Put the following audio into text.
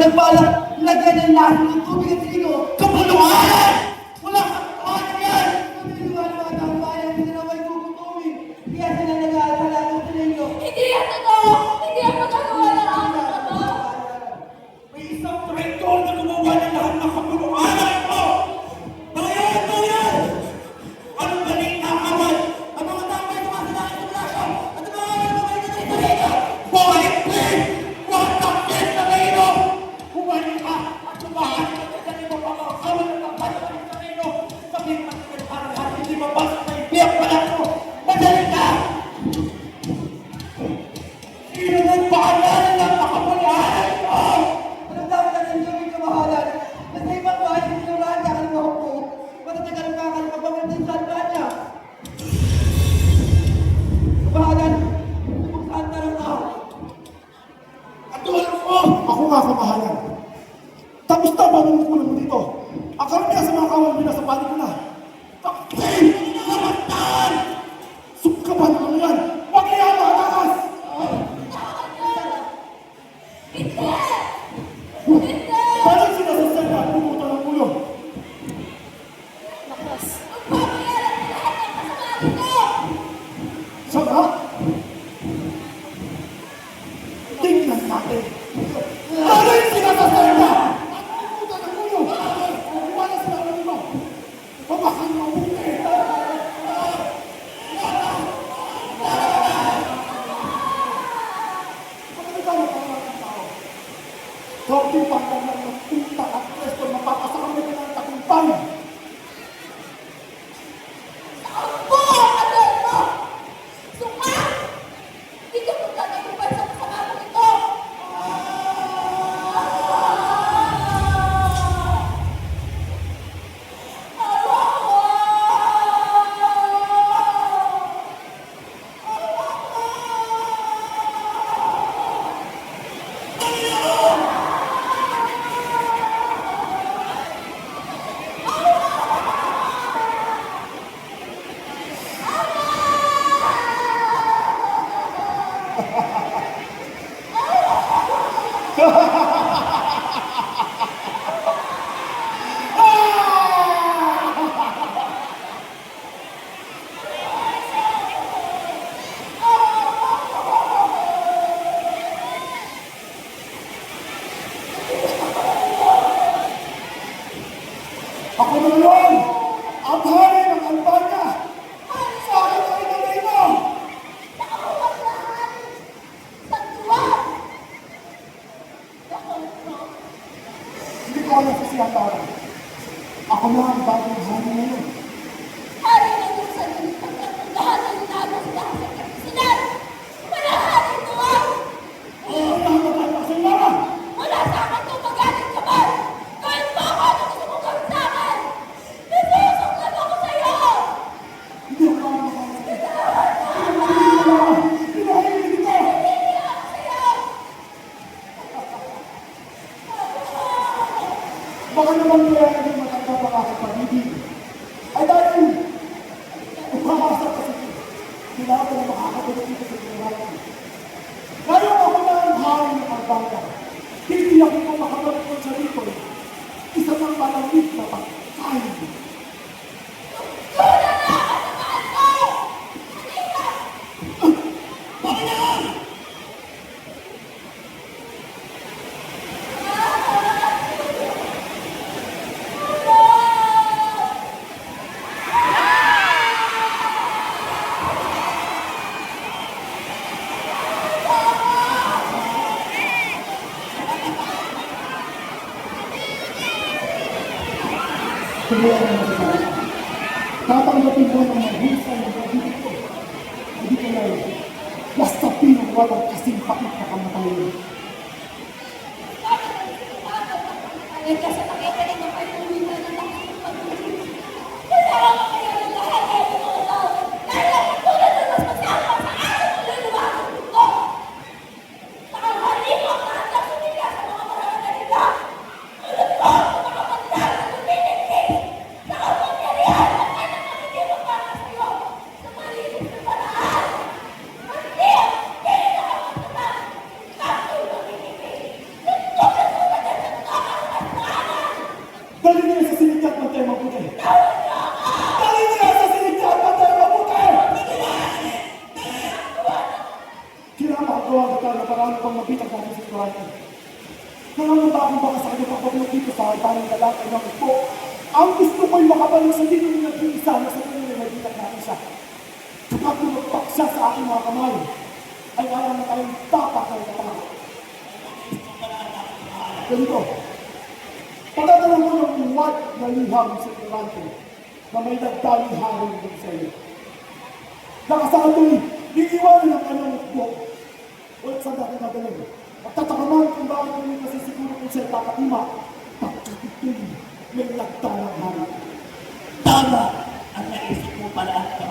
Nagpaalam, lagyan ng lahat ng tubig at trigo. Kapuluhan! Wala kang ano yan! Piniliwanag ang bayan, hindi na may gugutumin. Kaya sila nag-aalala ng trigo. Hindi yan totoo! Hindi yan magagawa ng aking ama! May isang traitor na gumawa ng lahat ng kapuluhan mo! Bayan mo yan! Anong galing na kamay? Ang mga tao ay tumasadaan sa plasyo! At ang mga mga na rin! Balik, please! Huwag kang Nazareno! Huwag ka at sumahan ka sa ganito pa mga kawan ng kapay ng Nazareno! Sabihin mo sa parang hindi mabasa sa ibiyang palako! Madali ka! Sino nagpaalanan ng makapulahan mo? Anong dapat natin gawin kamahalan? Nasa ibang bahay, sinurahan niya ka ng mga po. Matatagal ka ka ng pagbabantin sa alba niya. Kamahalan, kung saan na lang ako. At tulong mo! Ako nga kamahalan. Tapos na ba nung kulang mo dito? Ang karamihan sa mga kawal mo na sa panig ko na. Takpin! Namantan! Sumka ba naman yan? Huwag niya ang makatakas! Hindi! Hindi! Bakit sila sa senda at pumunta ng ulo? Lakas! Magpapayalan mo lahat ng kasamahan ko! Saka? Tingnan natin. Bakit sila sa senda at pumunta ng ulo? Wala sila ng iba. Pabakan mo ang buti. Pagkakitawa ka lang ng tao. Sorting pagkang lang ng punta at pwesto na papasakamit ka ng tagumpay. Saan po ang alam mo? Suma! Hindi ka magtatagumpay sa kasamahan ito! Ako na ngayon, ang hari ng Albania. Sa akin ang inalay mo. Nakawag lahat! Tagduwag! Hindi ko alam sa siyang tao. Ako na ang bagong hari ngayon. Hari ng Diyos sa nilipag ng lahat ng nagos lahat sa kapisanan! Wala hari doon! Oo, nakakatayo ka sa ilara. Wala sa akin kung magalit ka man! Gawin mo ako ano gusto mong gawin sa akin! Nasusunod ako sa'yo! Hindi ako makakatayo. Pinahili kita. Hindi ako sa'yo! Baka naman kaya naging matanda pa ako pag-ibig. Ay dahil, umahasa kasi kailangan ko na makakatulog dito sa buhay. Ngayon ako na ang hari ng Albania. Hindi ako pa makabalik sa dito. Isa ng malamig na pagkain. Tuna na ako sa mahal ko! Halika! Panginoon! Kumuha na sa sana. Tatanggapin mo ng mahusay na pag-ibig ko. Hindi ko na yun. Basta pinagwalang kasing pakit na kamatayan. Ay, kasi nakikinig ng pagkulitan ng lahat ng pag-ibig. Kasama kayo ng lahat ay mga tao. Dahil ang pagkulat na mas masama sa aking ululuwagan ko. Nakahali mo ang lahat ng sumila sa mga maraming nila. Tulad ko, makapagdaan sa tumitigil. Nakapangyarihan ang anak ng hindi magpapasa sa'yo. Sa malinis na paraan. Hindi! Hindi na ako matama. Ikaw ay mamimili. Nagtulad mo na Dali niya sa sinig at pantay mabuti. Dali niya sa sinig at pantay mabuti! Kinamagawa na tayo na parang pang mabitag natin sa Kurante. Nangangamba akong baka sa kanyang pagbablog dito sa altanang lalaki ng ito. Ang gusto ko'y makabalik sa dito ng nag-iisa na sa kanyang nabitag natin siya. Kapag lumagpak siya sa aking mga kamay, ay alam na tayong tapak na itapak. Ganito, pagkakaroon ko ng uwat na liham sa Kurante na may nagdaling hangin din sa iyo. Nakasato'y iiwanan ng kanyang buk. Ulit sa dati na galing. At tatakaman kung bakit kami nasisiguro kung siya'y takatima. Pagkakito'y may nagdalang hangin. Tama ang naisip mo pala.